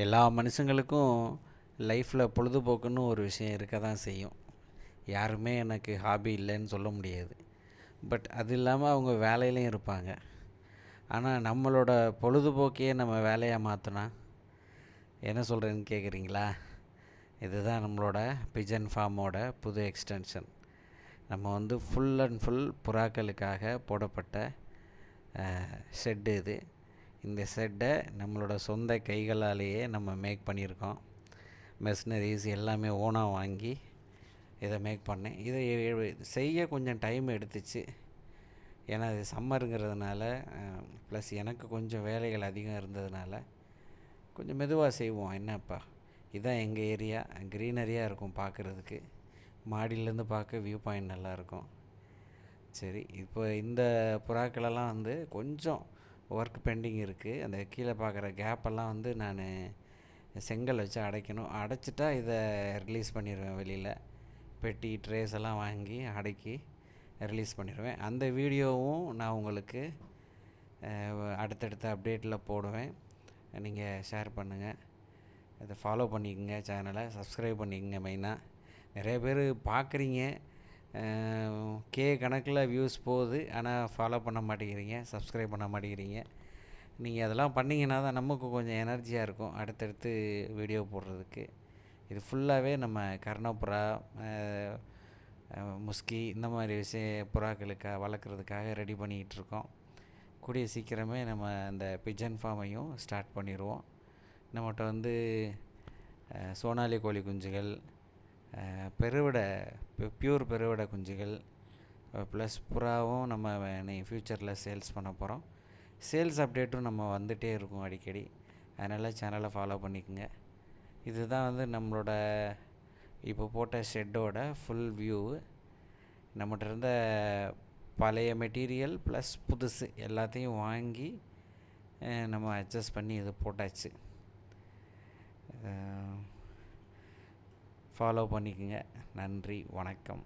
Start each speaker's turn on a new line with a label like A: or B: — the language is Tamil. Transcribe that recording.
A: எல்லா மனுஷங்களுக்கும் லைஃப்பில் பொழுதுபோக்குன்னு ஒரு விஷயம் இருக்க தான் செய்யும். யாருமே எனக்கு ஹாபி இல்லைன்னு சொல்ல முடியாது. பட் அது இல்லாமல் அவங்க வேலையிலையும் இருப்பாங்க. ஆனால் நம்மளோட பொழுதுபோக்கையே நம்ம வேலையாக மாற்றினா என்ன சொல்கிறேன்னு கேட்குறீங்களா? இதுதான் நம்மளோட பிஜன் ஃபார்மோட புது எக்ஸ்டென்ஷன். நம்ம வந்து ஃபுல் அண்ட் ஃபுல் புறாக்களுக்காக போடப்பட்ட ஷெட்டு இது. இந்த ஷெட்டை நம்மளோட சொந்த கைகளாலேயே நம்ம மேக் பண்ணியிருக்கோம். மெஷினரிஸ் எல்லாமே ஓனாக வாங்கி இதை மேக் பண்ணேன். இதை செய்ய கொஞ்சம் டைம் எடுத்துச்சு. ஏன்னா இது சம்மருங்கிறதுனால ப்ளஸ் எனக்கு கொஞ்சம் வேலைகள் அதிகம் இருந்ததுனால கொஞ்சம் மெதுவாக செய்வோம். என்னப்பா இதுதான் எங்கள் ஏரியா, க்ரீனரியாக இருக்கும் பார்க்குறதுக்கு. மாடியிலேருந்து பார்க்க வியூ பாயிண்ட் நல்லாயிருக்கும். சரி, இப்போ இந்த புறாக்களெல்லாம் வந்து கொஞ்சம் ஒர்க் பெண்டிங் இருக்குது. அந்த கீழே பார்க்குற கேப்பெல்லாம் வந்து நான் செங்கல் வச்சு அடைக்கணும். அடைச்சிட்டா இதை ரிலீஸ் பண்ணிடுவேன் வெளியில். பெட்டி ட்ரேஸ் எல்லாம் வாங்கி அடக்கி ரிலீஸ் பண்ணிடுவேன். அந்த வீடியோவும் நான் உங்களுக்கு அடுத்தடுத்த அப்டேட்டில் போடுவேன். நீங்கள் ஷேர் பண்ணுங்கள், இதை ஃபாலோ பண்ணிக்கோங்க, சேனலை சப்ஸ்கிரைப் பண்ணிக்கோங்க. மெயினாக நிறைய பேர் பார்க்குறீங்க, கணக்கில் வியூஸ் போகுது, ஆனால் ஃபாலோ பண்ண மாட்டேங்கிறீங்க, சப்ஸ்கிரைப் பண்ண மாட்டேங்கிறீங்க. நீங்கள் அதெல்லாம் பண்ணிங்கன்னா தான் நமக்கு கொஞ்சம் எனர்ஜியாக இருக்கும் அடுத்தடுத்து வீடியோ போடுறதுக்கு. இது ஃபுல்லாகவே நம்ம கர்ணப்புறா, முஸ்கி இந்த மாதிரி புறாக்களுக்காக வளர்க்குறதுக்காக ரெடி பண்ணிக்கிட்டு கூடிய சீக்கிரமே நம்ம அந்த பிஜன் ஃபார்மையும் ஸ்டார்ட் பண்ணிடுவோம். நம்மகிட்ட வந்து சோனாலி கோழி குஞ்சுகள், பியூர் பெருவிடை குஞ்சுகள் ப்ளஸ் புறாவும் நம்ம ஃப்யூச்சரில் சேல்ஸ் பண்ண போகிறோம். சேல்ஸ் அப்டேட்டும் நம்ம வந்துகிட்டே இருக்கும் அடிக்கடி. அதனால் சேனலை ஃபாலோ பண்ணிக்கோங்க. இதுதான் வந்து நம்மளோட இப்போ போட்ட ஷெட்டோட ஃபுல் வியூ. நம்மகிட்ட இருந்த பழைய மெட்டீரியல் ப்ளஸ் புதுசு எல்லாத்தையும் வாங்கி நம்ம அட்ஜஸ்ட் பண்ணி இது போட்டாச்சு. ஃபாலோ பண்ணிக்கோங்க. நன்றி, வணக்கம்.